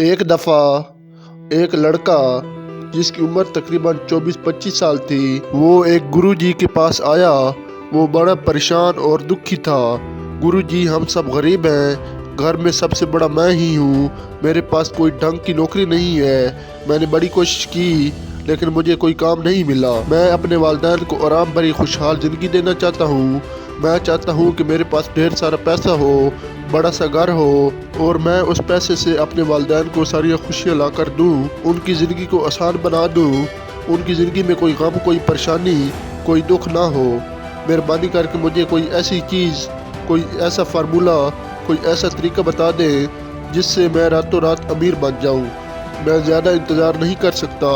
एक दफ़ा एक लड़का जिसकी उम्र तकरीबन 24-25 साल थी, वो एक गुरुजी के पास आया। वो बड़ा परेशान और दुखी था। गुरुजी, हम सब गरीब हैं, घर में सबसे बड़ा मैं ही हूँ, मेरे पास कोई ढंग की नौकरी नहीं है। मैंने बड़ी कोशिश की लेकिन मुझे कोई काम नहीं मिला। मैं अपने वालिदैन को आराम भरी खुशहाल ज़िंदगी देना चाहता हूँ। मैं चाहता हूँ कि मेरे पास ढेर सारा पैसा हो, बड़ा सा घर हो और मैं उस पैसे से अपने वालिदैन को सारी खुशियाँ ला कर दूँ, उनकी ज़िंदगी को आसान बना दूँ, उनकी ज़िंदगी में कोई गम, कोई परेशानी, कोई दुख ना हो। मेहरबानी करके मुझे कोई ऐसी चीज़, कोई ऐसा फार्मूला, कोई ऐसा तरीका बता दें जिससे मैं रातों रात अमीर बन जाऊँ। मैं ज़्यादा इंतज़ार नहीं कर सकता।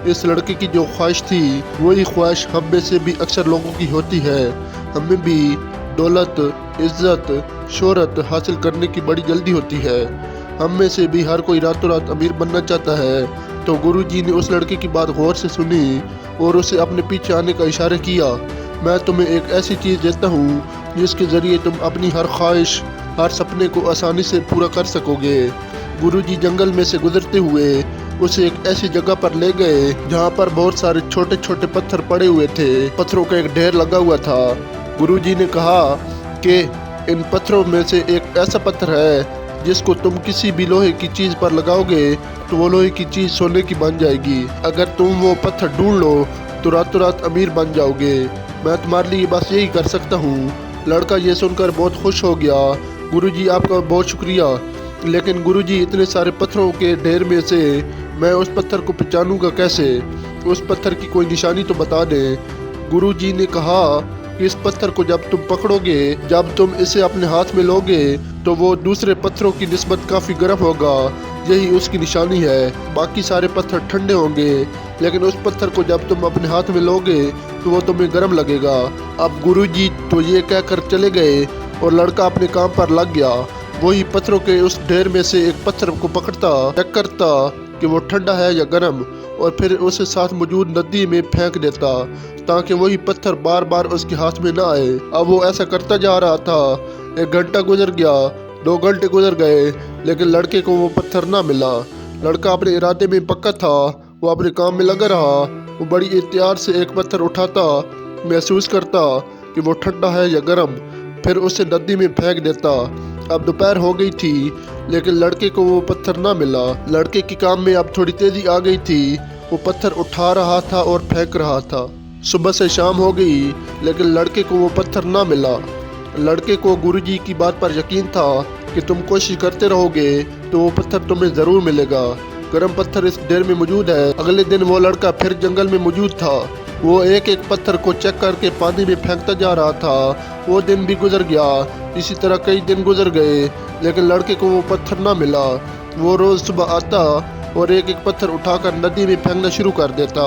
इस लड़के की जो ख्वाहिश थी वही ख्वाहिश हम में से भी अक्सर लोगों की होती है। हमें भी दौलत, इज्जत, शोहरत हासिल करने की बड़ी जल्दी होती है। हम में से भी हर कोई रातों रात अमीर बनना चाहता है। तो गुरुजी ने उस लड़के की बात गौर से सुनी और उसे अपने पीछे आने का इशारा किया। मैं तुम्हें एक ऐसी चीज़ देता हूँ जिसके ज़रिए तुम अपनी हर ख्वाहिश, हर सपने को आसानी से पूरा कर सकोगे। गुरुजी जंगल में से गुजरते हुए उसे एक ऐसी जगह पर ले गए जहाँ पर बहुत सारे छोटे छोटे पत्थर पड़े हुए थे। पत्थरों का एक ढेर लगा हुआ था। गुरुजी ने कहा कि इन पत्थरों में से एक ऐसा पत्थर है जिसको तुम किसी भी लोहे की चीज़ पर लगाओगे तो वो लोहे की चीज़ सोने की बन जाएगी। अगर तुम वो पत्थर ढूंढ लो तो रातों रात अमीर बन जाओगे। मैं तुम्हारे लिए बस यही कर सकता हूँ। लड़का ये सुनकर बहुत खुश हो गया। गुरुजी, आपका बहुत शुक्रिया, लेकिन गुरुजी, इतने सारे पत्थरों के ढेर में से मैं उस पत्थर को पहचानूंगा कैसे? उस पत्थर की कोई निशानी तो बता दें। गुरुजी ने कहा कि इस पत्थर को जब तुम पकड़ोगे, जब तुम इसे अपने हाथ में लोगे तो वो दूसरे पत्थरों की निस्बत काफ़ी गर्म होगा, यही उसकी निशानी है। बाकी सारे पत्थर ठंडे होंगे, लेकिन उस पत्थर को जब तुम अपने हाथ में लोगे तो वो तुम्हें गर्म लगेगा। अब गुरुजी तो ये कहकर चले गए और लड़का अपने काम पर लग गया। वही पत्थरों के उस ढेर में से एक पत्थर को पकड़ता, चेक करता कि वो ठंडा है या गर्म, और फिर उसे साथ मौजूद नदी में फेंक देता ताकि वही पत्थर बार बार उसके हाथ में ना आए। अब वो ऐसा करता जा रहा था। 1 घंटा गुजर गया, 2 घंटे गुजर गए, लेकिन लड़के को वो पत्थर ना मिला। लड़का अपने इरादे में पक्का था। वो अपने काम में लगा रहा। वो बड़ी एहतियात से एक पत्थर उठाता, महसूस करता कि वो ठंडा है या गर्म, फिर उसे नदी में फेंक देता। अब दोपहर हो गई थी, लेकिन लड़के को वो पत्थर ना मिला। लड़के के काम में अब थोड़ी तेजी आ गई थी। वो पत्थर उठा रहा था और फेंक रहा था। सुबह से शाम हो गई, लेकिन लड़के को वो पत्थर ना मिला। लड़के को गुरुजी की बात पर यकीन था कि तुम कोशिश करते रहोगे तो वो पत्थर तुम्हें ज़रूर मिलेगा। गर्म पत्थर इस ढेर में मौजूद है। अगले दिन वो लड़का फिर जंगल में मौजूद था। वो एक एक पत्थर को चेक करके पानी में फेंकता जा रहा था। वो दिन भी गुजर गया। इसी तरह कई दिन गुजर गए, लेकिन लड़के को वो पत्थर ना मिला। वो रोज़ सुबह आता और एक एक पत्थर उठाकर नदी में फेंकना शुरू कर देता।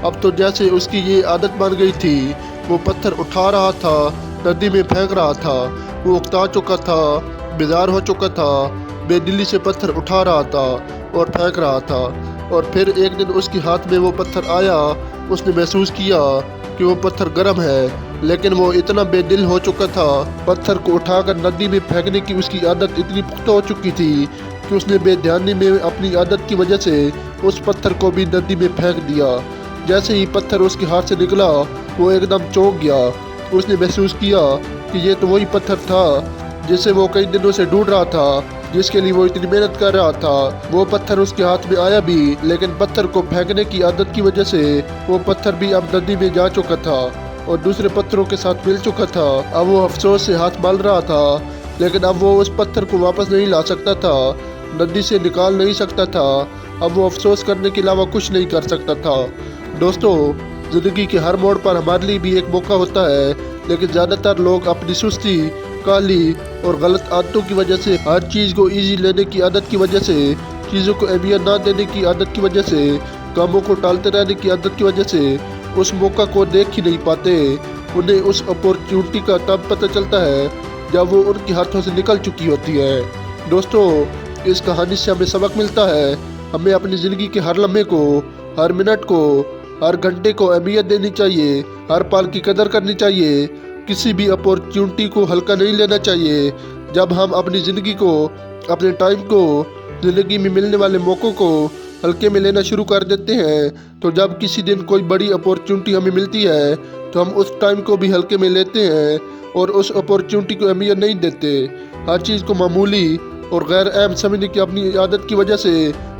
अब तो जैसे उसकी ये आदत बन गई थी, वो पत्थर उठा रहा था, नदी में फेंक रहा था। वो उकता चुका था, बेजार हो चुका था, बेदिली से पत्थर उठा रहा था और फेंक रहा था। और फिर एक दिन उसके हाथ में वो पत्थर आया। उसने महसूस किया कि वो पत्थर गर्म है, लेकिन वो इतना बेदिल हो चुका था। पत्थर को उठाकर नदी में फेंकने की उसकी आदत इतनी पुख्ता हो चुकी थी कि उसने बेध्यानी में अपनी आदत की वजह से उस पत्थर को भी नदी में फेंक दिया। जैसे ही पत्थर उसके हाथ से निकला, वो एकदम चौंक गया। उसने महसूस किया कि ये तो वही पत्थर था जिसे वो कई दिनों से ढूंढ रहा था, जिसके लिए वो इतनी मेहनत कर रहा था। वो पत्थर उसके हाथ में आया भी, लेकिन पत्थर को फेंकने की आदत की वजह से वो पत्थर भी अब नदी में जा चुका था और दूसरे पत्थरों के साथ मिल चुका था। अब वो अफसोस से हाथ मल रहा था, लेकिन अब वो उस पत्थर को वापस नहीं ला सकता था, नदी से निकाल नहीं सकता था। अब वो अफसोस करने के अलावा कुछ नहीं कर सकता था। दोस्तों, ज़िंदगी के हर मोड़ पर हमारे लिए भी एक मौका होता है, लेकिन ज़्यादातर लोग अपनी सुस्ती, काली और गलत आदतों की वजह से, हर चीज़ को इजी लेने की आदत की वजह से, चीज़ों को अहमियत ना देने की आदत की वजह से, कामों को टालते रहने की आदत की वजह से उस मौका को देख ही नहीं पाते। उन्हें उस अपॉर्चुनिटी का तब पता चलता है जब वो उनके हाथों से निकल चुकी होती है। दोस्तों, इस कहानी से हमें सबक मिलता है। हमें अपनी ज़िंदगी के हर लम्हे को, हर मिनट को, हर घंटे को अहमियत देनी चाहिए, हर पल की कदर करनी चाहिए। किसी भी अपॉर्चुनिटी को हल्का नहीं लेना चाहिए। जब हम अपनी ज़िंदगी को, अपने टाइम को ज़िंदगी में मिलने वाले मौक़ों को हल्के में लेना शुरू कर देते हैं, तो जब किसी दिन कोई बड़ी अपॉर्चुनिटी हमें मिलती है तो हम उस टाइम को भी हल्के में लेते हैं और उस अपॉर्चुनिटी को अहमियत नहीं देते। हर चीज़ को मामूली और गैर अहम समझने की अपनी आदत की वजह से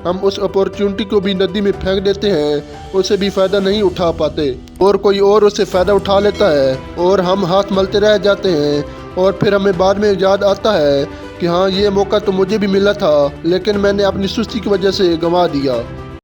हम उस अपॉर्चुनिटी को भी नदी में फेंक देते हैं, उससे भी फ़ायदा नहीं उठा पाते और कोई और उससे फ़ायदा उठा लेता है और हम हाथ मलते रह जाते हैं। और फिर हमें बाद में याद आता है कि हाँ, ये मौका तो मुझे भी मिला था, लेकिन मैंने अपनी सुस्ती की वजह से गंवा दिया।